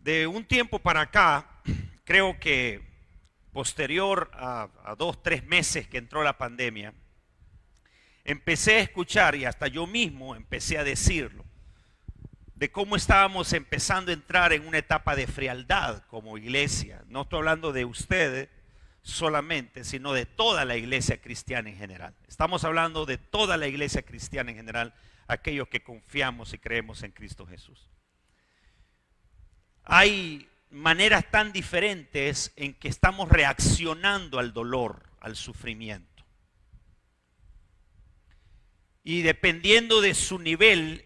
De un tiempo para acá, creo que posterior a 2, 3 meses que entró la pandemia, empecé a escuchar, y hasta yo mismo empecé a decirlo, de cómo estábamos empezando a entrar en una etapa de frialdad como iglesia. No estoy hablando de ustedes solamente, sino de toda la iglesia cristiana en general. Estamos hablando de toda la iglesia cristiana en general, aquellos que confiamos y creemos en Cristo Jesús. Hay maneras tan diferentes en que estamos reaccionando al dolor, al sufrimiento. Y dependiendo de su nivel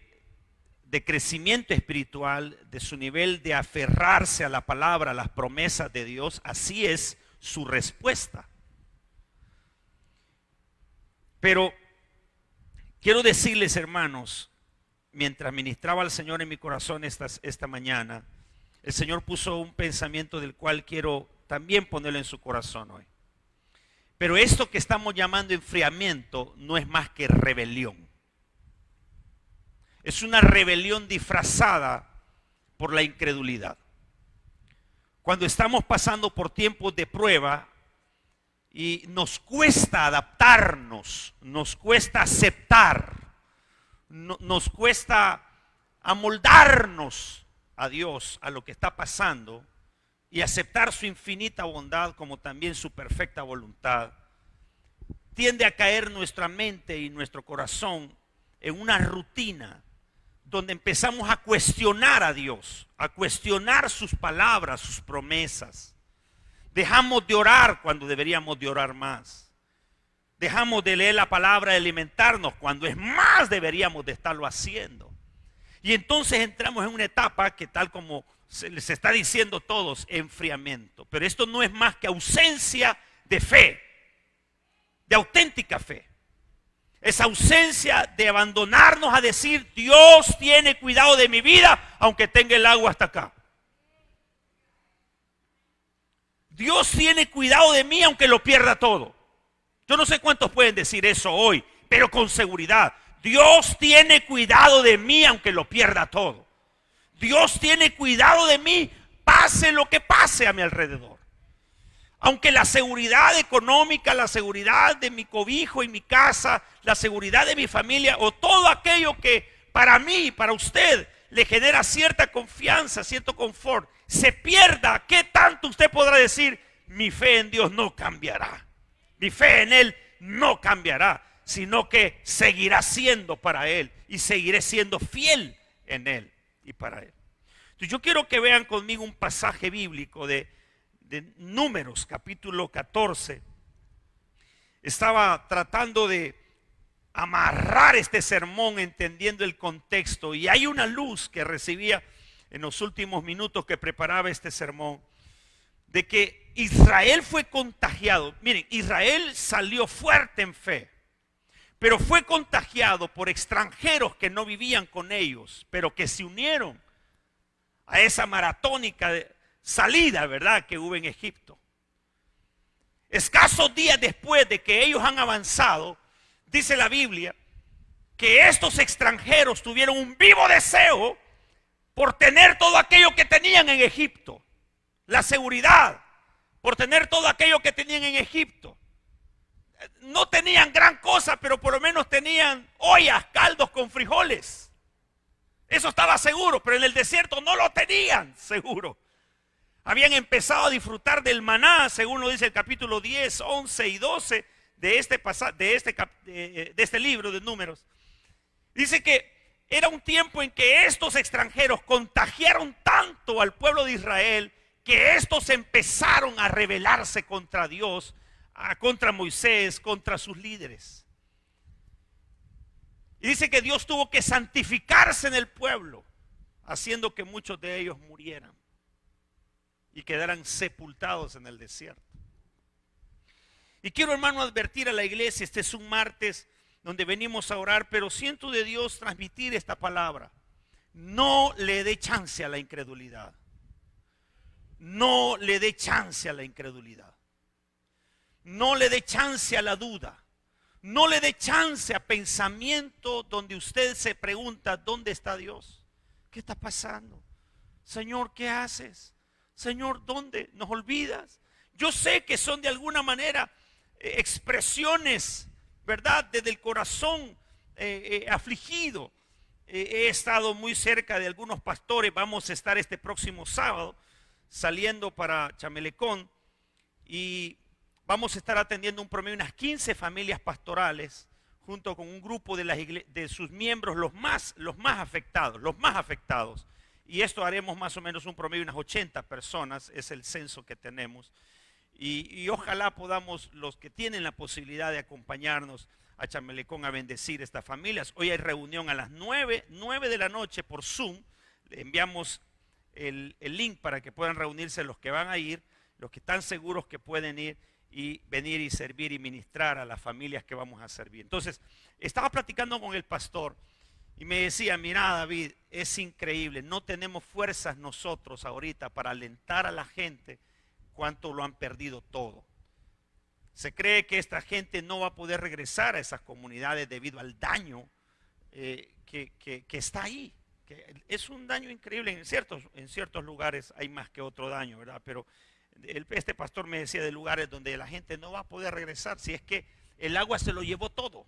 de crecimiento espiritual, de su nivel de aferrarse a la palabra, a las promesas de Dios, así es su respuesta. Pero quiero decirles, hermanos, mientras ministraba al Señor en mi corazón esta mañana, el Señor puso un pensamiento del cual quiero también ponerlo en su corazón hoy. Pero esto que estamos llamando enfriamiento no es más que rebelión. Es una rebelión disfrazada por la incredulidad. Cuando estamos pasando por tiempos de prueba y nos cuesta adaptarnos, nos cuesta aceptar, nos cuesta amoldarnos a Dios, a lo que está pasando, y aceptar su infinita bondad como también su perfecta voluntad, tiende a caer nuestra mente y nuestro corazón en una rutina donde empezamos a cuestionar a Dios, a cuestionar sus palabras, sus promesas. Dejamos de orar cuando deberíamos de orar más. Dejamos de leer la palabra, de alimentarnos cuando es más deberíamos de estarlo haciendo. Y entonces entramos en una etapa que, tal como se les está diciendo a todos, enfriamiento. Pero esto no es más que ausencia de fe, de auténtica fe. Es ausencia de abandonarnos a decir: Dios tiene cuidado de mi vida aunque tenga el agua hasta acá. Dios tiene cuidado de mí aunque lo pierda todo. Yo no sé cuántos pueden decir eso hoy, pero con seguridad. Dios tiene cuidado de mí aunque lo pierda todo. Dios tiene cuidado de mí, pase lo que pase a mi alrededor. Aunque la seguridad económica, la seguridad de mi cobijo y mi casa, la seguridad de mi familia o todo aquello que para mí, para usted, le genera cierta confianza, cierto confort, se pierda, ¿qué tanto usted podrá decir? Mi fe en Dios no cambiará. Mi fe en Él no cambiará, sino que seguirá siendo para Él y seguiré siendo fiel en Él y para Él. Entonces yo quiero que vean conmigo un pasaje bíblico de Números, capítulo 14. Estaba tratando de amarrar este sermón entendiendo el contexto, y hay una luz que recibía en los últimos minutos que preparaba este sermón, de que Israel fue contagiado. Miren, Israel salió fuerte en fe, pero fue contagiado por extranjeros que no vivían con ellos, pero que se unieron a esa maratónica salida, ¿verdad?, que hubo en Egipto. Escasos días después de que ellos han avanzado, dice la Biblia que estos extranjeros tuvieron un vivo deseo por tener todo aquello que tenían en Egipto, la seguridad, por tener todo aquello que tenían en Egipto. No tenían gran cosa, pero por lo menos tenían ollas, caldos con frijoles. Eso estaba seguro, pero en el desierto no lo tenían seguro. Habían empezado a disfrutar del maná, según lo dice el capítulo 10, 11 y 12 de este libro de Números. Dice que era un tiempo en que estos extranjeros contagiaron tanto al pueblo de Israel que estos empezaron a rebelarse contra Dios, contra Moisés, contra sus líderes. Y dice que Dios tuvo que santificarse en el pueblo, haciendo que muchos de ellos murieran y quedaran sepultados en el desierto. Y quiero, hermano, advertir a la iglesia: este es un martes donde venimos a orar, pero siento de Dios transmitir esta palabra. No le dé chance a la incredulidad. No le dé chance a la incredulidad. No le dé chance a la duda. No le dé chance a pensamiento donde usted se pregunta: ¿dónde está Dios? ¿Qué está pasando? Señor, ¿qué haces? Señor, ¿dónde nos olvidas? Yo sé que son de alguna manera expresiones, ¿verdad? Desde el corazón afligido. He estado muy cerca de algunos pastores. Vamos a estar este próximo sábado saliendo para Chamelecón y vamos a estar atendiendo un promedio de unas 15 familias pastorales junto con un grupo de sus miembros, los más afectados. Y esto haremos más o menos un promedio de unas 80 personas, es el censo que tenemos. Y ojalá podamos, los que tienen la posibilidad de acompañarnos a Chamelecón a bendecir estas familias. Hoy hay reunión a las 9 de la noche por Zoom. Le enviamos el link para que puedan reunirse los que van a ir, los que están seguros que pueden ir y venir y servir y ministrar a las familias que vamos a servir. Entonces, estaba platicando con el pastor y me decía, mira David, es increíble, no tenemos fuerzas nosotros ahorita para alentar a la gente cuánto lo han perdido todo. Se cree que esta gente no va a poder regresar a esas comunidades debido al daño que está ahí. Que es un daño increíble, en ciertos lugares hay más que otro daño, ¿verdad? Pero este pastor me decía de lugares donde la gente no va a poder regresar, si es que el agua se lo llevó todo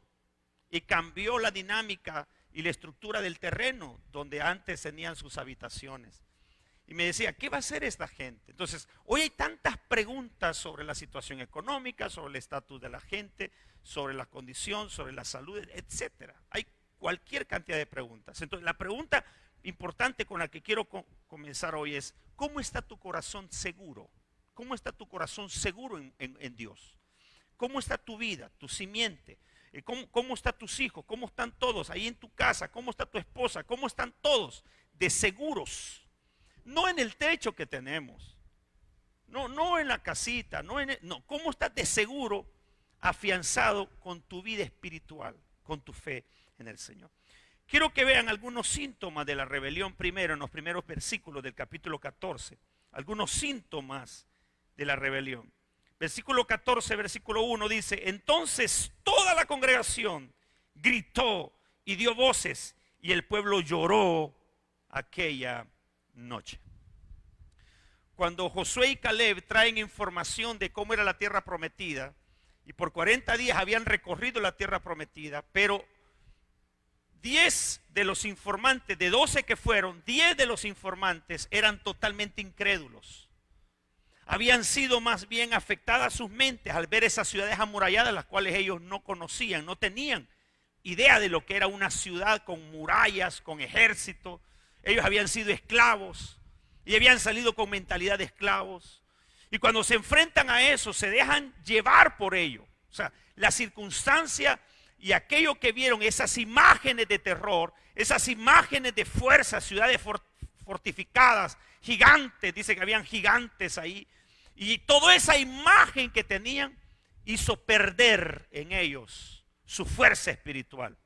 y cambió la dinámica y la estructura del terreno donde antes tenían sus habitaciones. Y me decía, ¿qué va a hacer esta gente? Entonces, hoy hay tantas preguntas sobre la situación económica, sobre el estatus de la gente, sobre la condición, sobre la salud, etcétera. Hay cualquier cantidad de preguntas. Entonces, la pregunta importante con la que quiero comenzar hoy es, ¿cómo está tu corazón seguro? ¿Cómo está tu corazón seguro en Dios? ¿Cómo está tu vida, tu simiente? ¿Cómo están tus hijos? ¿Cómo están todos ahí en tu casa? ¿Cómo está tu esposa? ¿Cómo están todos de seguros? No en el techo que tenemos, no en la casita, no, ¿cómo estás de seguro afianzado con tu vida espiritual, con tu fe en el Señor? Quiero que vean algunos síntomas de la rebelión primero, en los primeros versículos del capítulo 14, algunos síntomas de la rebelión. Versículo 14, versículo 1 dice, entonces toda la congregación gritó y dio voces y el pueblo lloró aquella noche. Cuando Josué y Caleb traen información de cómo era la tierra prometida, y por 40 días habían recorrido la tierra prometida, pero 10 de los informantes, de 12 que fueron, 10 de los informantes eran totalmente incrédulos. Habían sido más bien afectadas sus mentes al ver esas ciudades amuralladas, las cuales ellos no conocían, no tenían idea de lo que era una ciudad con murallas, con ejército. Ellos habían sido esclavos y habían salido con mentalidad de esclavos. Y cuando se enfrentan a eso, se dejan llevar por ello. O sea, la circunstancia y aquello que vieron, esas imágenes de terror, esas imágenes de fuerza, ciudades fortificadas, gigantes, dice que habían gigantes ahí. Y toda esa imagen que tenían hizo perder en ellos su fuerza espiritual.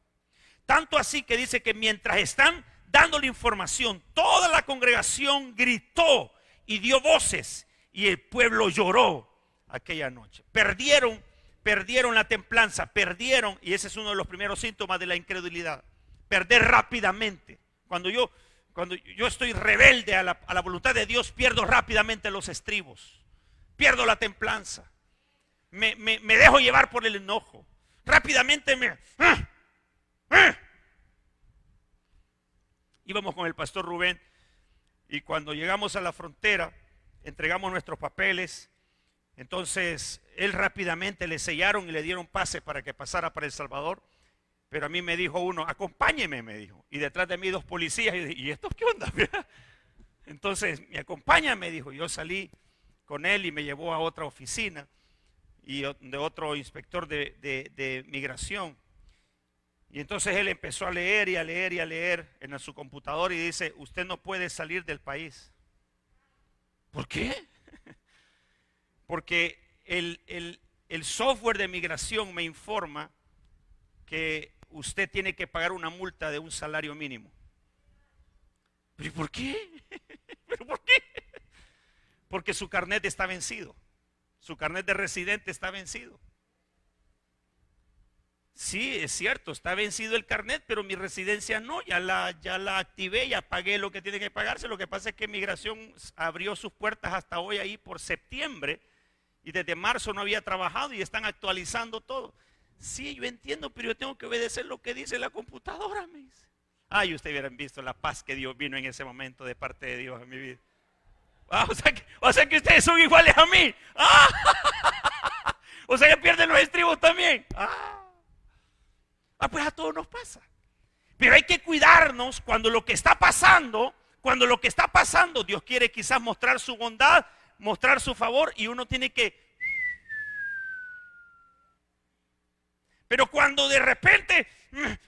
Tanto así que dice que mientras están dando la información, toda la congregación gritó y dio voces y el pueblo lloró aquella noche. Perdieron la templanza, perdieron, y ese es uno de los primeros síntomas de la incredulidad, perder rápidamente. Cuando yo estoy rebelde a la voluntad de Dios, pierdo rápidamente los estribos, pierdo la templanza, me dejo llevar por el enojo, rápidamente íbamos con el pastor Rubén y cuando llegamos a la frontera entregamos nuestros papeles. Entonces él rápidamente le sellaron y le dieron pase para que pasara para El Salvador. Pero a mí me dijo uno, acompáñeme, me dijo. Y detrás de mí 2 policías. Y dije, ¿y estos qué onda? Entonces me acompaña, me dijo. Yo salí con él y me llevó a otra oficina y de otro inspector de migración. Y entonces él empezó a leer y a leer y a leer en su computador y dice, usted no puede salir del país. ¿Por qué? Porque el software de migración me informa que usted tiene que pagar una multa de un salario mínimo. ¿Pero por qué? ¿Pero por qué? Porque su carnet está vencido. Su carnet de residente está vencido. Sí, es cierto, está vencido el carnet, pero mi residencia no, ya la activé, ya pagué lo que tiene que pagarse. Lo que pasa es que Migración abrió sus puertas hasta hoy ahí por septiembre y desde marzo no había trabajado y están actualizando todo. Sí, yo entiendo, pero yo tengo que obedecer lo que dice la computadora, me dice. Ay, ustedes hubieran visto la paz que Dios vino en ese momento de parte de Dios en mi vida. Ah, o sea que ustedes son iguales a mí. Ah, o sea que pierden los estribos también. Pues a todos nos pasa. Pero hay que cuidarnos cuando lo que está pasando, Dios quiere quizás mostrar su bondad, mostrar su favor y uno tiene que... Pero cuando de repente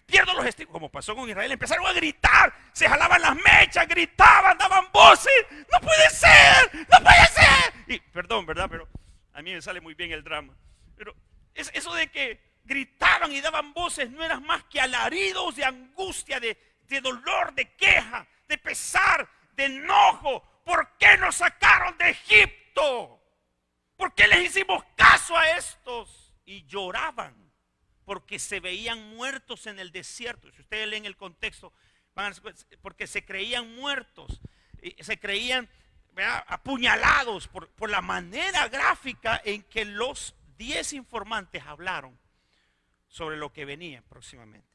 pierdo los estribos, como pasó con Israel, empezaron a gritar, se jalaban las mechas, gritaban, daban voces, no puede ser, no puede ser. Y perdón, ¿verdad? Pero a mí me sale muy bien el drama. Pero eso de que gritaban y daban voces no eran más que alaridos de angustia, de dolor, de queja, de pesar, de enojo. ¿Por qué nos sacaron de Egipto? ¿Por qué les hicimos caso a estos? Y lloraban porque se veían muertos en el desierto. Si ustedes leen el contexto, porque se creían muertos, se creían, ¿verdad?, apuñalados por la manera gráfica en que los 10 informantes hablaron sobre lo que venía próximamente.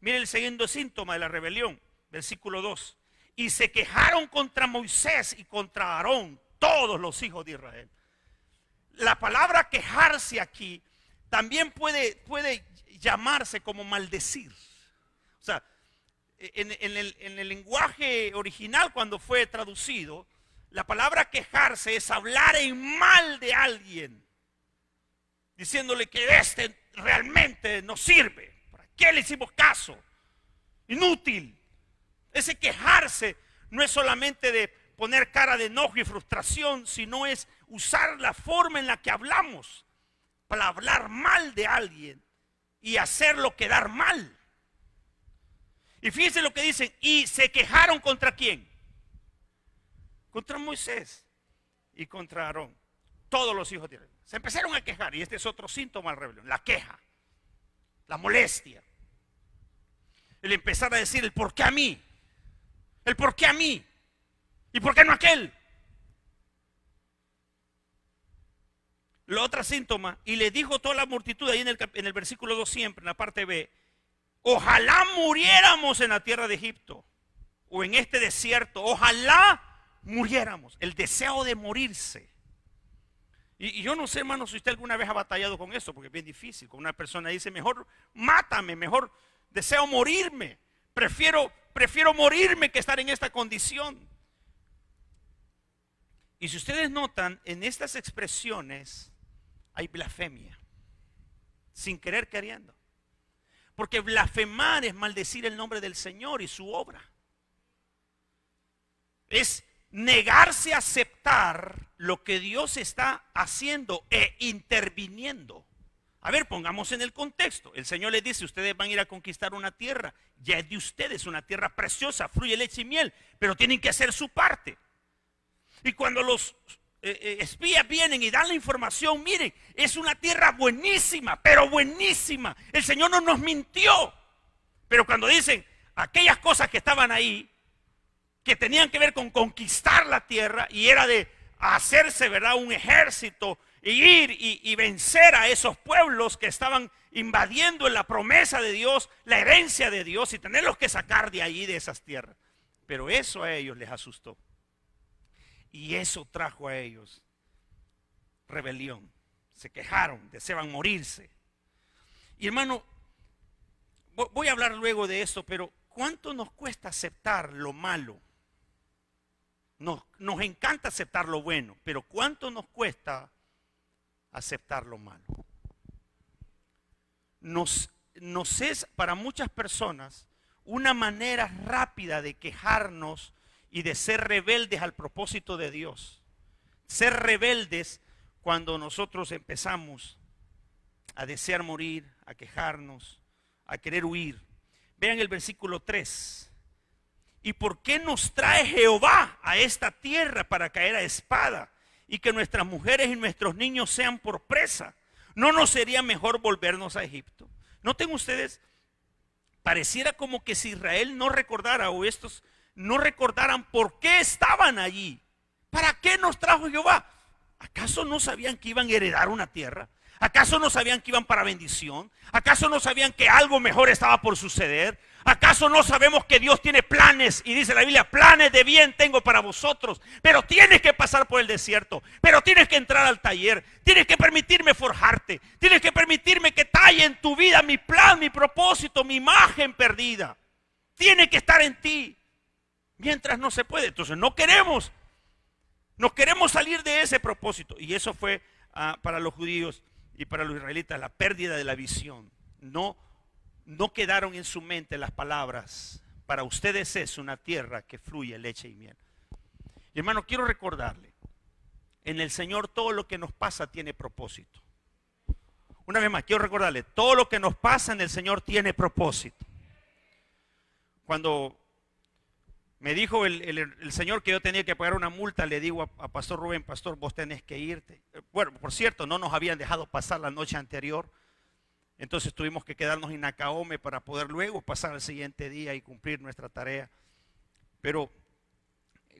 Miren el segundo síntoma de la rebelión, versículo 2. Y se quejaron contra Moisés y contra Aarón, todos los hijos de Israel. La palabra quejarse aquí también puede llamarse como maldecir. O sea, en el lenguaje original, cuando fue traducido, la palabra quejarse es hablar en mal de alguien, diciéndole que este realmente no sirve. ¿Para qué le hicimos caso? Inútil. Ese quejarse no es solamente de poner cara de enojo y frustración, sino es usar la forma en la que hablamos para hablar mal de alguien y hacerlo quedar mal. Y fíjense lo que dicen, y se quejaron contra quién, contra Moisés y contra Aarón, todos los hijos de Israel. Se empezaron a quejar, y este es otro síntoma de la rebelión, la queja, la molestia, el empezar a decir el por qué a mí, el por qué a mí y por qué no a aquel. La otra síntoma, y le dijo toda la multitud ahí en el versículo 2 siempre, en la parte B, ojalá muriéramos en la tierra de Egipto o en este desierto, ojalá muriéramos, el deseo de morirse. Y yo no sé, hermano, si usted alguna vez ha batallado con eso, porque es bien difícil. Con una persona dice, mejor mátame, mejor deseo morirme, prefiero morirme que estar en esta condición. Y si ustedes notan, en estas expresiones hay blasfemia, sin querer queriendo. Porque blasfemar es maldecir el nombre del Señor y su obra. Es negarse a aceptar lo que Dios está haciendo e interviniendo. A ver, pongamos en el contexto. El Señor les dice, ustedes van a ir a conquistar una tierra, ya es de ustedes, una tierra preciosa, fluye leche y miel, pero tienen que hacer su parte. Y cuando los espías vienen y dan la información, miren, es una tierra buenísima, pero buenísima. El Señor no nos mintió. Pero cuando dicen aquellas cosas que estaban ahí, que tenían que ver con conquistar la tierra, y era de hacerse, ¿verdad?, un ejército, e ir y vencer a esos pueblos que estaban invadiendo en la promesa de Dios, la herencia de Dios, y tenerlos que sacar de allí, de esas tierras. Pero eso a ellos les asustó. Y eso trajo a ellos rebelión. Se quejaron, deseaban morirse. Y hermano, voy a hablar luego de esto, pero ¿cuánto nos cuesta aceptar lo malo? Nos encanta aceptar lo bueno, pero ¿cuánto nos cuesta aceptar lo malo? Nos es para muchas personas una manera rápida de quejarnos y de ser rebeldes al propósito de Dios. Ser rebeldes cuando nosotros empezamos a desear morir, a quejarnos, a querer huir. Vean el versículo 3. ¿Y por qué nos trae Jehová a esta tierra para caer a espada y que nuestras mujeres y nuestros niños sean por presa? ¿No nos sería mejor volvernos a Egipto? Noten ustedes, pareciera como que si Israel no recordara, o estos no recordaran por qué estaban allí. ¿Para qué nos trajo Jehová? ¿Acaso no sabían que iban a heredar una tierra? ¿Acaso no sabían que iban para bendición? ¿Acaso no sabían que algo mejor estaba por suceder? ¿Acaso no sabemos que Dios tiene planes? Y dice la Biblia, planes de bien tengo para vosotros. Pero tienes que pasar por el desierto. Pero tienes que entrar al taller. Tienes que permitirme forjarte. Tienes que permitirme que talle en tu vida mi plan, mi propósito, mi imagen perdida. Tiene que estar en ti. Mientras no se puede. Entonces no queremos salir de ese propósito. Y eso fue para los judíos y para los israelitas la pérdida de la visión. No quedaron en su mente las palabras: para ustedes es una tierra que fluye leche y miel. Y hermano, quiero recordarle, en el Señor todo lo que nos pasa tiene propósito. Una vez más, quiero recordarle, todo lo que nos pasa en el Señor tiene propósito. Cuando me dijo el Señor que yo tenía que pagar una multa, le digo a Pastor Rubén: pastor, vos tenés que irte. Bueno, por cierto, no nos habían dejado pasar la noche anterior. Entonces tuvimos que quedarnos en Nacaome para poder luego pasar al siguiente día y cumplir nuestra tarea. Pero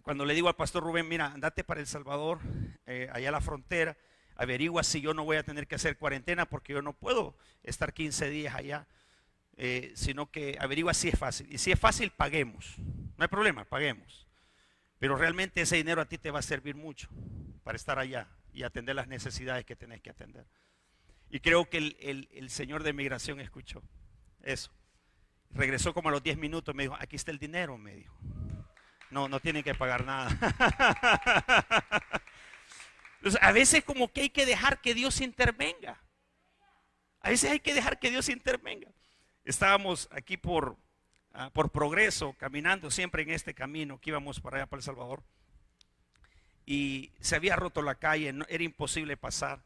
cuando le digo al pastor Rubén: mira, andate para El Salvador, allá a la frontera, averigua si yo no voy a tener que hacer cuarentena, porque yo no puedo estar 15 días allá, sino que averigua si es fácil. Y si es fácil, paguemos. No hay problema, paguemos. Pero realmente ese dinero a ti te va a servir mucho para estar allá y atender las necesidades que tenés que atender. Y creo que el señor de migración escuchó eso. Regresó como a los 10 minutos, me dijo: aquí está el dinero, me dijo. No tienen que pagar nada. Entonces, a veces como que hay que dejar que Dios intervenga. A veces hay que dejar que Dios intervenga. Estábamos aquí por Progreso, caminando siempre en este camino que íbamos para allá, para El Salvador. Y se había roto la calle, era imposible pasar.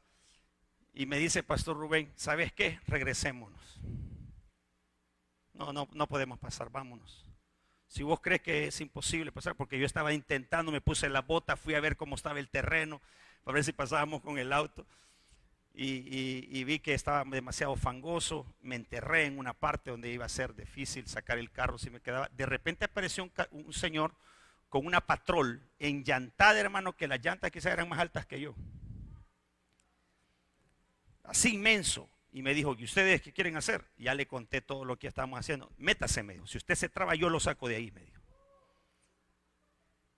Y me dice Pastor Rubén: ¿sabes qué? Regresémonos. No podemos pasar, vámonos. Si vos crees que es imposible pasar, porque yo estaba intentando, me puse la bota, fui a ver cómo estaba el terreno, para ver si pasábamos con el auto. Y vi que estaba demasiado fangoso, me enterré en una parte donde iba a ser difícil sacar el carro si me quedaba. De repente apareció un señor con una patrol enllantada, hermano, que las llantas quizás eran más altas que yo. Así inmenso. Y me dijo: ¿y ustedes qué quieren hacer? Y ya le conté todo lo que estábamos haciendo. Métase, me dijo. Si usted se traba, yo lo saco de ahí, me dijo.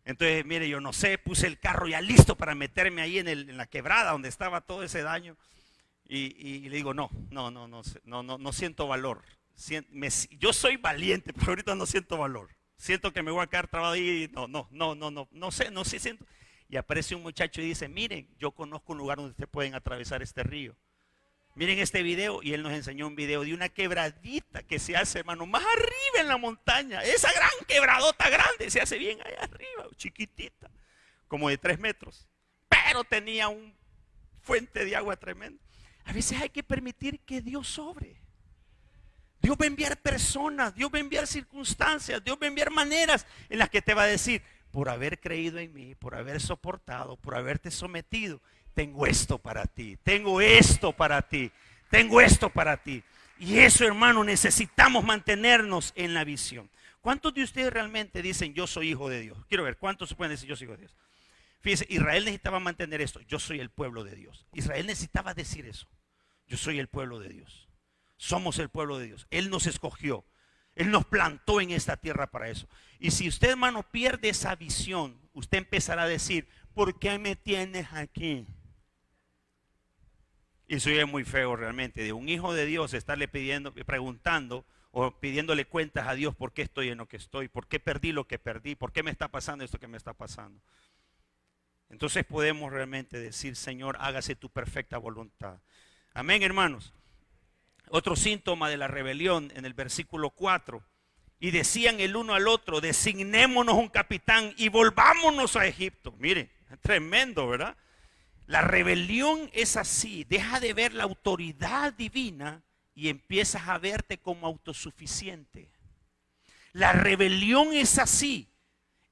Entonces, mire, yo no sé, puse el carro ya listo para meterme ahí en la quebrada donde estaba todo ese daño. Y le digo: no siento valor. Yo soy valiente, pero ahorita no siento valor. Siento que me voy a quedar trabado ahí. No sé, siento. Y aparece un muchacho y dice: miren, yo conozco un lugar donde ustedes pueden atravesar este río. Miren este video. Y él nos enseñó un video de una quebradita que se hace, hermano, más arriba en la montaña. Esa gran quebradota grande se hace bien allá arriba, chiquitita, como de 3 metros. Pero tenía un fuente de agua tremendo. A veces hay que permitir que Dios sobre. Dios va a enviar personas, Dios va a enviar circunstancias, Dios va a enviar maneras en las que te va a decir: por haber creído en mí, por haber soportado, por haberte sometido, tengo esto para ti, tengo esto para ti, tengo esto para ti. Y eso, hermano, necesitamos mantenernos en la visión. ¿Cuántos de ustedes realmente dicen: yo soy hijo de Dios? Quiero ver, ¿cuántos se pueden decir: yo soy hijo de Dios? Fíjense, Israel necesitaba mantener esto: yo soy el pueblo de Dios. Israel necesitaba decir eso: yo soy el pueblo de Dios. Somos el pueblo de Dios. Él nos escogió. Él nos plantó en esta tierra para eso. Y si usted, hermano, pierde esa visión, usted empezará a decir: ¿por qué me tienes aquí? Y eso es muy feo realmente, de un hijo de Dios estarle preguntando o pidiéndole cuentas a Dios: ¿por qué estoy en lo que estoy? ¿Por qué perdí lo que perdí? ¿Por qué me está pasando esto que me está pasando? Entonces podemos realmente decir: Señor, hágase tu perfecta voluntad. Amén, hermanos. Otro síntoma de la rebelión en el versículo 4: y decían el uno al otro: designémonos un capitán y volvámonos a Egipto. Mire, tremendo, ¿verdad? La rebelión es así: deja de ver la autoridad divina y empiezas a verte como autosuficiente. La rebelión es así: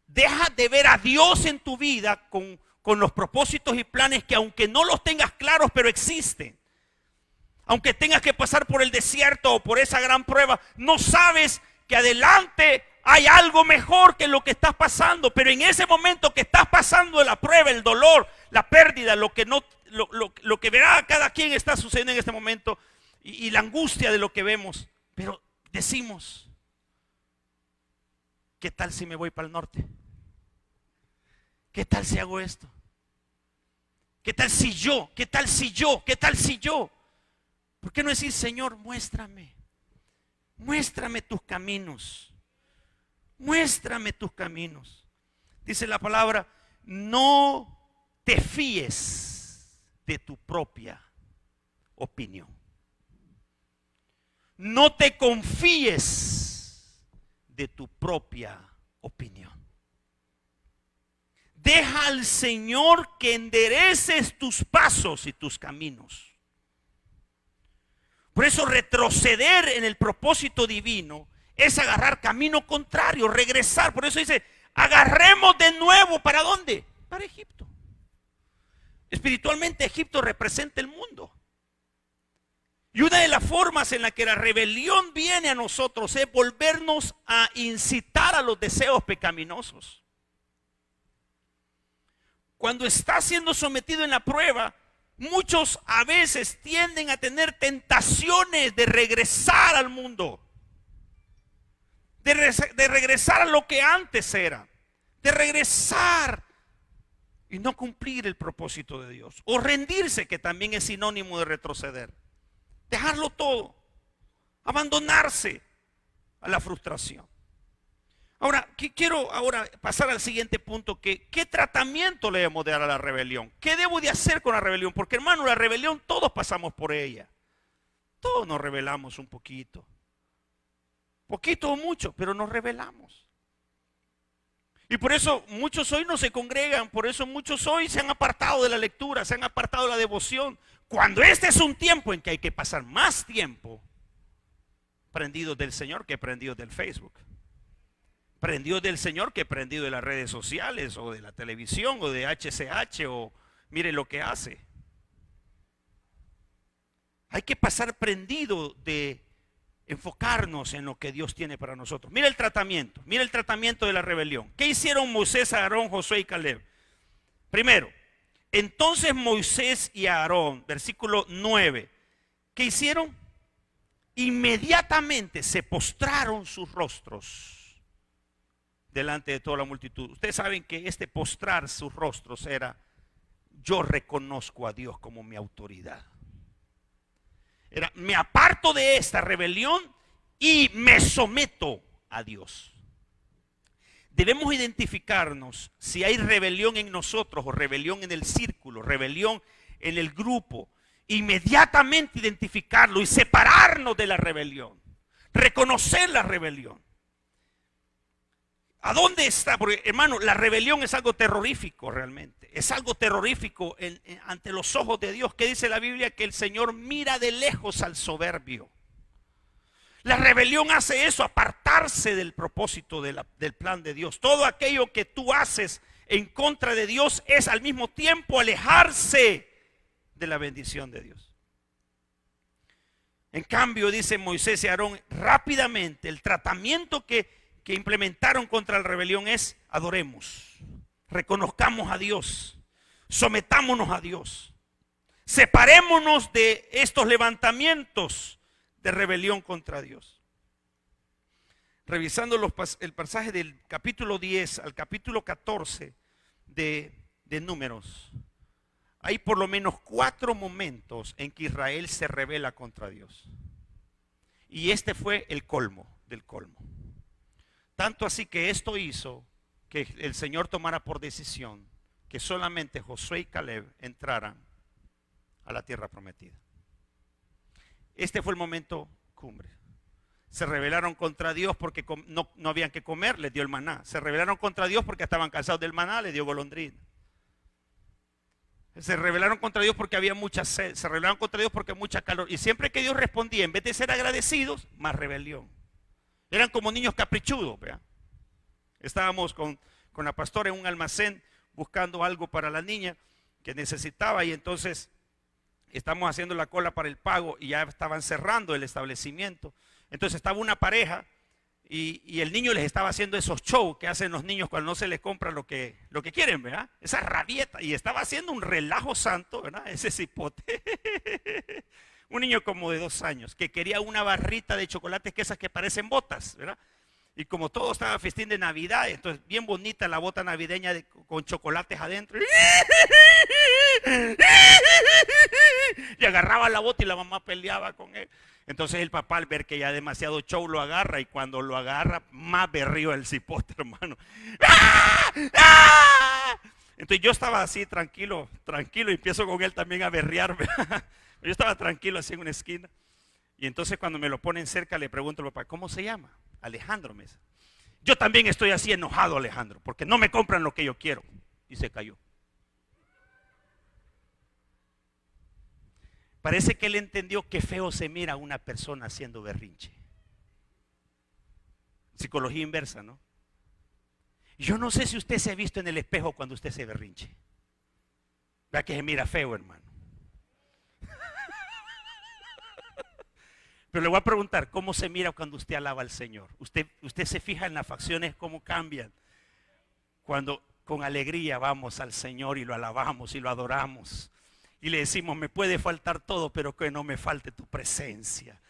deja de ver a Dios en tu vida con los propósitos y planes que, aunque no los tengas claros, pero existen. Aunque tengas que pasar por el desierto o por esa gran prueba, no sabes que adelante hay algo mejor que lo que estás pasando. Pero en ese momento que estás pasando la prueba, el dolor, la pérdida, lo que verá cada quien está sucediendo en este momento y la angustia de lo que vemos. Pero decimos, ¿qué tal si me voy para el norte? ¿Qué tal si hago esto? ¿Qué tal si yo? ¿Qué tal si yo? ¿Qué tal si yo? ¿Por qué no decir, Señor, muéstrame tus caminos? Muéstrame tus caminos. Dice la palabra, no te fíes de tu propia opinión. No te confíes de tu propia opinión. Deja al Señor que endereces tus pasos y tus caminos. Por eso retroceder en el propósito divino es agarrar camino contrario, regresar. Por eso dice, agarremos de nuevo, ¿para dónde? Para Egipto. Espiritualmente Egipto representa el mundo. Y una de las formas en la que la rebelión viene a nosotros es volvernos a incitar a los deseos pecaminosos. Cuando está siendo sometido en la prueba, muchos a veces tienden a tener tentaciones de regresar al mundo, de regresar a lo que antes era, de regresar y no cumplir el propósito de Dios, o rendirse, que también es sinónimo de retroceder, dejarlo todo, abandonarse a la frustración. Ahora, quiero pasar al siguiente punto, ¿qué tratamiento le debemos de dar a la rebelión? ¿Qué debo de hacer con la rebelión? Porque, hermano, la rebelión todos pasamos por ella. Todos nos rebelamos un poquito. Poquito o mucho, pero nos rebelamos. Y por eso muchos hoy no se congregan, por eso muchos hoy se han apartado de la lectura, se han apartado de la devoción. Cuando este es un tiempo en que hay que pasar más tiempo prendidos del Señor que prendidos del Facebook. Prendido del Señor que prendido de las redes sociales o de la televisión o de HCH o mire lo que hace. Hay que pasar prendido de enfocarnos en lo que Dios tiene para nosotros. Mira el tratamiento de la rebelión. ¿Qué hicieron Moisés, Aarón, Josué y Caleb? Primero, entonces Moisés y Aarón, versículo 9, ¿qué hicieron? Inmediatamente se postraron sus rostros delante de toda la multitud. Ustedes saben que este postrar sus rostros era, yo reconozco a Dios como mi autoridad. Era, me aparto de esta rebelión y me someto a Dios. Debemos identificarnos si hay rebelión en nosotros o rebelión en el círculo, rebelión en el grupo. Inmediatamente identificarlo y separarnos de la rebelión. Reconocer la rebelión. ¿A dónde está? Porque, hermano, la rebelión es algo terrorífico realmente. Es algo terrorífico ante los ojos de Dios. ¿Qué dice la Biblia? Que el Señor mira de lejos al soberbio. La rebelión hace eso, apartarse del propósito del plan de Dios. Todo aquello que tú haces en contra de Dios es al mismo tiempo alejarse de la bendición de Dios. En cambio, dice Moisés y Aarón, rápidamente el tratamiento que implementaron contra la rebelión es: adoremos, reconozcamos a Dios, sometámonos a Dios, separémonos de estos levantamientos de rebelión contra Dios. Revisando el pasaje del capítulo 10 al capítulo 14 de Números, hay por lo menos 4 momentos en que Israel se rebela contra Dios. Y este fue el colmo del colmo. Tanto así que esto hizo que el Señor tomara por decisión que solamente Josué y Caleb entraran a la tierra prometida. Este fue el momento cumbre. Se rebelaron contra Dios porque no habían que comer, les dio el maná. Se rebelaron contra Dios porque estaban cansados del maná, les dio golondrina. Se rebelaron contra Dios porque había mucha sed. Se rebelaron contra Dios porque mucha calor. Y siempre que Dios respondía, en vez de ser agradecidos, más rebelión. Eran como niños caprichudos, ¿verdad? Estábamos con la pastora en un almacén buscando algo para la niña que necesitaba, y entonces Estamos haciendo la cola para el pago y ya estaban cerrando el establecimiento. Entonces estaba una pareja y el niño les estaba haciendo esos shows que hacen los niños cuando no se les compra lo que quieren, ¿verdad? Esa rabieta. Y estaba haciendo un relajo santo, ¿verdad? Ese cipote. Un niño como de 2 años que quería una barrita de chocolates, que esas que parecen botas, ¿verdad? Y como todo estaba festín de Navidad, entonces bien bonita la bota navideña con chocolates adentro. Y agarraba la bota y la mamá peleaba con él. Entonces el papá, al ver que ya demasiado show, lo agarra, y cuando lo agarra, más berrío el cipote, hermano. ¡Ah! ¡Ah! Entonces yo estaba así tranquilo, y empiezo con él también a berrearme. Yo estaba tranquilo así en una esquina. Y entonces cuando me lo ponen cerca, le pregunto al papá, ¿cómo se llama? Alejandro, me dice. Yo también estoy así enojado, Alejandro, porque no me compran lo que yo quiero. Y se cayó. Parece que él entendió qué feo se mira a una persona haciendo berrinche. Psicología inversa, ¿no? Yo no sé si usted se ha visto en el espejo cuando usted se berrinche. Vea que se mira feo, hermano. Pero le voy a preguntar, ¿cómo se mira cuando usted alaba al Señor? Usted se fija en las facciones, cómo cambian. Cuando con alegría vamos al Señor y lo alabamos y lo adoramos. Y le decimos, me puede faltar todo, pero que no me falte tu presencia.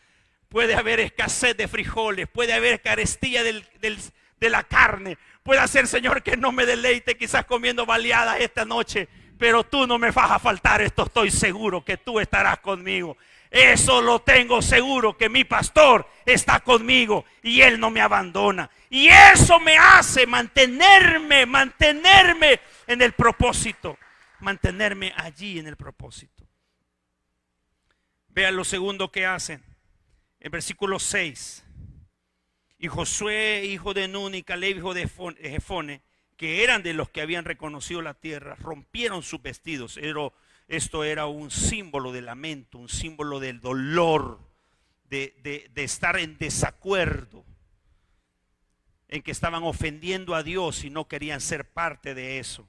Puede haber escasez de frijoles, puede haber carestía de la carne. Puede ser, Señor, que no me deleite quizás comiendo baleadas esta noche, pero tú no me vas a faltar, esto estoy seguro que tú estarás conmigo. Eso lo tengo seguro, que mi pastor está conmigo y él no me abandona. Y eso me hace mantenerme en el propósito, mantenerme allí en el propósito. Vean lo segundo que hacen, en versículo 6. Y Josué, hijo de Nun, y Caleb, hijo de Jefone, que eran de los que habían reconocido la tierra, rompieron sus vestidos. Esto era un símbolo de lamento, un símbolo del dolor, de estar en desacuerdo, en que estaban ofendiendo a Dios y no querían ser parte de eso.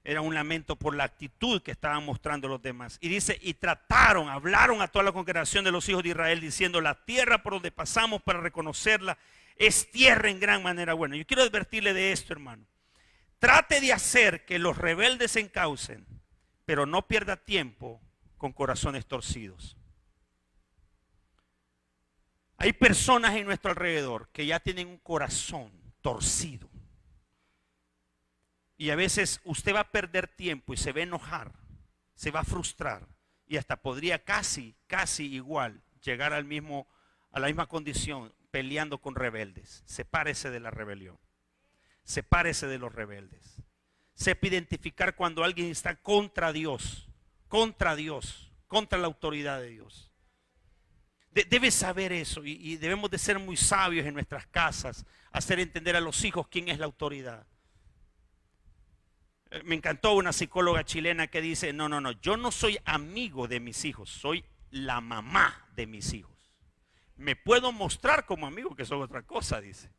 Era un lamento por la actitud que estaban mostrando los demás. Y dice, y hablaron a toda la congregación de los hijos de Israel, diciendo, la tierra por donde pasamos para reconocerla es tierra en gran manera buena. Yo quiero advertirle de esto, hermano. Trate de hacer que los rebeldes se encaucen, pero no pierda tiempo con corazones torcidos. Hay personas en nuestro alrededor que ya tienen un corazón torcido. Y a veces usted va a perder tiempo y se va a enojar, se va a frustrar y hasta podría casi igual llegar a la misma condición peleando con rebeldes. Sepárese de la rebelión. Sepárese de los rebeldes. Sepa identificar cuando alguien está contra Dios, contra la autoridad de Dios. Debe saber eso y debemos de ser muy sabios en nuestras casas, hacer entender a los hijos quién es la autoridad. Me encantó una psicóloga chilena que dice, no, yo no soy amigo de mis hijos, soy la mamá de mis hijos. Me puedo mostrar como amigo, que soy otra cosa, dice,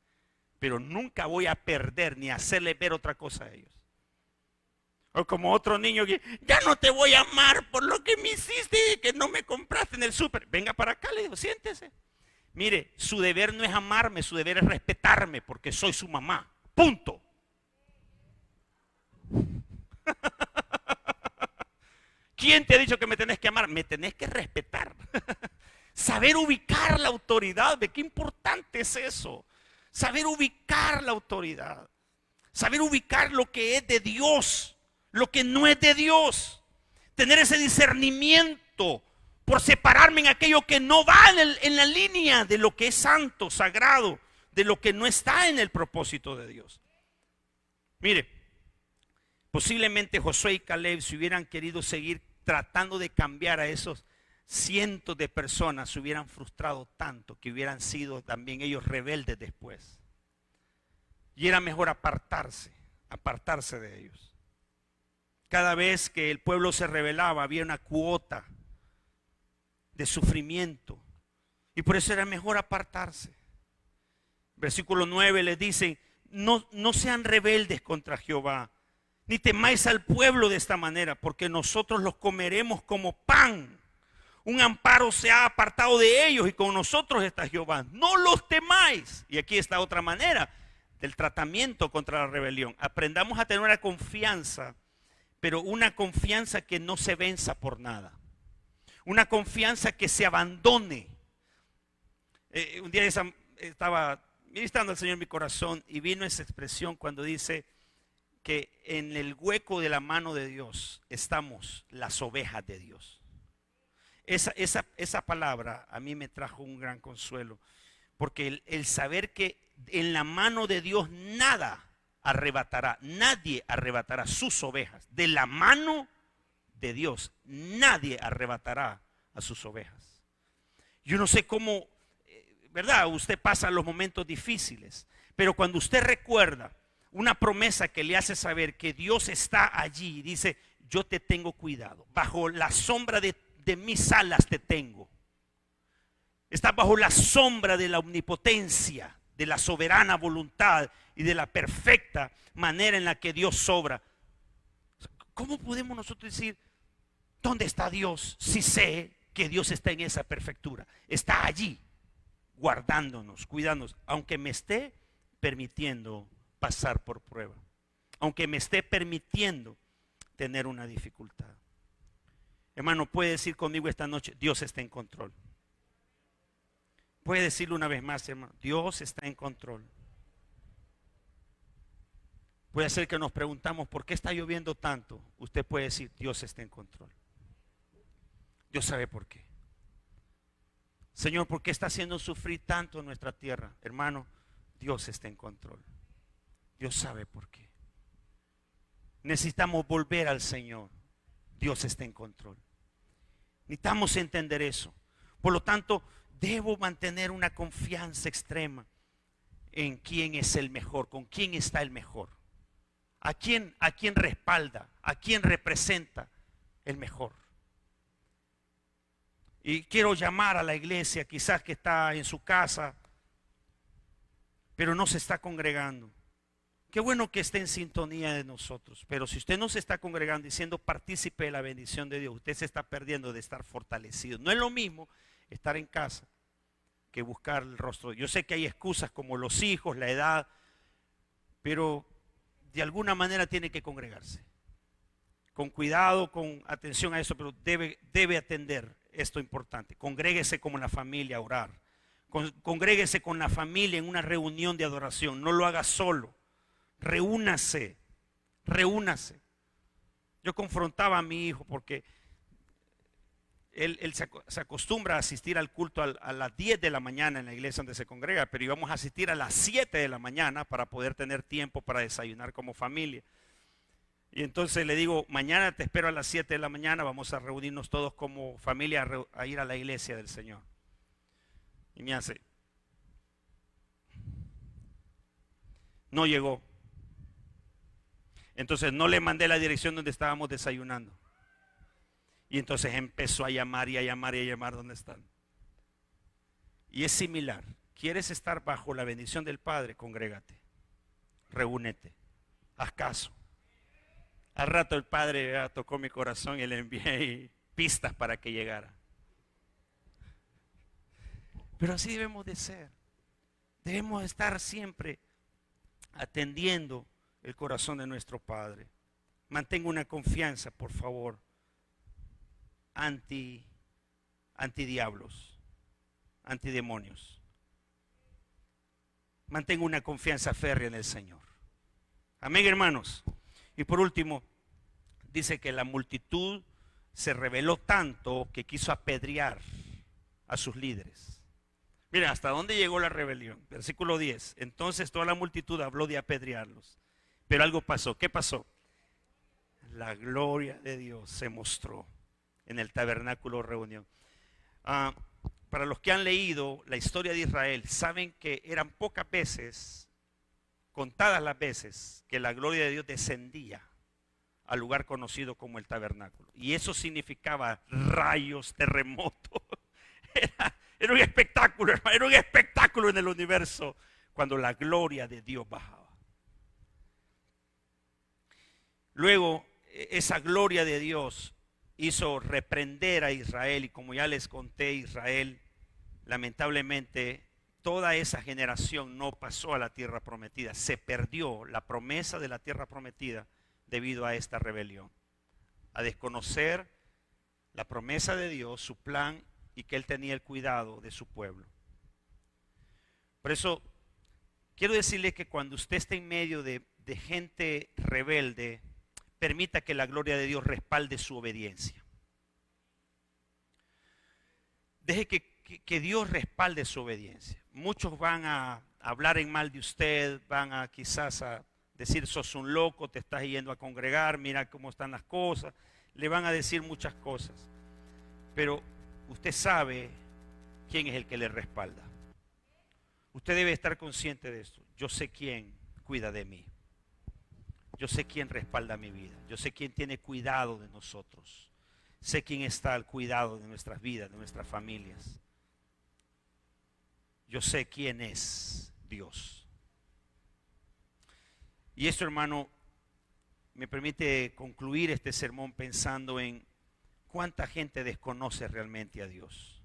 pero nunca voy a perder ni hacerle ver otra cosa a ellos. O como otro niño que, ya no te voy a amar por lo que me hiciste, que no me compraste en el súper. Venga para acá, le digo, siéntese. Mire, su deber no es amarme, su deber es respetarme, porque soy su mamá. Punto. ¿Quién te ha dicho que me tenés que amar? Me tenés que respetar. Saber ubicar la autoridad, ¿de qué importante es eso? Saber ubicar la autoridad. Saber ubicar lo que es de Dios, lo que no es de Dios. Tener ese discernimiento por separarme en aquello que no va en la línea de lo que es santo, sagrado, de lo que no está en el propósito de Dios. Mire, posiblemente Josué y Caleb, si hubieran querido seguir tratando de cambiar a esos cientos de personas, se hubieran frustrado tanto que hubieran sido también ellos rebeldes después. Y era mejor apartarse de ellos. Cada vez que el pueblo se rebelaba había una cuota de sufrimiento y por eso era mejor apartarse. Versículo 9 les dice, no sean rebeldes contra Jehová, Ni temáis al pueblo de esta manera, porque nosotros los comeremos como pan. Un amparo se ha apartado de ellos y con nosotros está Jehová. No los temáis. Y aquí está otra manera del tratamiento contra la rebelión. Aprendamos a tener una confianza, pero una confianza que no se venza por nada. Una confianza que se abandone. Un día estaba ministrando al Señor en mi corazón y vino esa expresión cuando dice que en el hueco de la mano de Dios estamos las ovejas de Dios. Esa palabra a mí me trajo un gran consuelo, porque el saber que en la mano de Dios nadie arrebatará sus ovejas. De la mano de Dios nadie arrebatará a sus ovejas. Yo no sé cómo, ¿verdad? Usted pasa los momentos difíciles, pero cuando usted recuerda una promesa que le hace saber que Dios está allí, dice, yo te tengo cuidado, bajo la sombra de mis alas te tengo. Estás bajo la sombra de la omnipotencia, de la soberana voluntad y de la perfecta manera en la que Dios obra. ¿Cómo podemos nosotros decir, ¿dónde está Dios? Si sé que Dios está en esa perfectura, está allí, guardándonos, cuidándonos, aunque me esté permitiendo pasar por prueba, aunque me esté permitiendo tener una dificultad. Hermano, puede decir conmigo esta noche, Dios está en control. Puede decirlo una vez más, hermano, Dios está en control. Puede ser que nos preguntamos, ¿por qué está lloviendo tanto? Usted puede decir, Dios está en control. Dios sabe por qué. Señor, ¿por qué está haciendo sufrir tanto nuestra tierra? Hermano, Dios está en control. Dios sabe por qué. Necesitamos volver al Señor. Dios está en control. Necesitamos entender eso. Por lo tanto, debo mantener una confianza extrema en quién es el mejor, con quién está el mejor. A quién respalda, a quién representa el mejor. Y quiero llamar a la iglesia, quizás que está en su casa, pero no se está congregando. Qué bueno que esté en sintonía de nosotros, pero si usted no se está congregando y siendo partícipe de la bendición de Dios, usted se está perdiendo de estar fortalecido. No es lo mismo estar en casa que buscar el rostro. Yo sé que hay excusas como los hijos, la edad, pero de alguna manera tiene que congregarse. Con cuidado, con atención a eso, pero debe atender esto importante. Congréguese como la familia a orar. Congréguese con la familia en una reunión de adoración. No lo haga solo. Reúnase. Yo confrontaba a mi hijo porque él se acostumbra a asistir al culto a las 10 de la mañana en la iglesia donde se congrega, pero íbamos a asistir a las 7 de la mañana para poder tener tiempo para desayunar como familia. Y entonces le digo, mañana te espero a las 7 de la mañana, vamos a reunirnos todos como familia a ir a la iglesia del Señor. Y me hace, no llegó. Entonces no le mandé la dirección donde estábamos desayunando. Y entonces empezó a llamar y a llamar y a llamar dónde están. Y es similar. ¿Quieres estar bajo la bendición del Padre? Congrégate. Reúnete. Haz caso. Al rato el Padre tocó mi corazón y le envié pistas para que llegara. Pero así debemos de ser. Debemos estar siempre atendiendo el corazón de nuestro Padre. Mantenga una confianza, por favor, antidiablos, antidemonios. Mantenga una confianza férrea en el Señor. Amén, hermanos. Y por último, dice que la multitud se rebeló tanto que quiso apedrear a sus líderes. Miren, ¿hasta dónde llegó la rebelión? Versículo 10. Entonces toda la multitud habló de apedrearlos. Pero algo pasó. ¿Qué pasó? La gloria de Dios se mostró en el tabernáculo reunión. Para los que han leído la historia de Israel, saben que eran pocas veces, contadas las veces, que la gloria de Dios descendía al lugar conocido como el tabernáculo. Y eso significaba rayos, terremotos. Era un espectáculo, hermano, era un espectáculo en el universo cuando la gloria de Dios bajaba. Luego, esa gloria de Dios hizo reprender a Israel, y como ya les conté, Israel, lamentablemente, toda esa generación no pasó a la tierra prometida. Se perdió la promesa de la tierra prometida debido a esta rebelión, a desconocer la promesa de Dios, su plan, y que Él tenía el cuidado de su pueblo. Por eso, quiero decirle que cuando usted esté en medio de gente rebelde, permita que la gloria de Dios respalde su obediencia. Deje que Dios respalde su obediencia. Muchos van a hablar en mal de usted, van a quizás a decir: sos un loco, te estás yendo a congregar, mira cómo están las cosas. Le van a decir muchas cosas. Pero usted sabe quién es el que le respalda. Usted debe estar consciente de esto. Yo sé quién cuida de mí. Yo sé quién respalda mi vida. Yo sé quién tiene cuidado de nosotros. Sé quién está al cuidado de nuestras vidas, de nuestras familias. Yo sé quién es Dios. Y esto, hermano, me permite concluir este sermón pensando en cuánta gente desconoce realmente a Dios.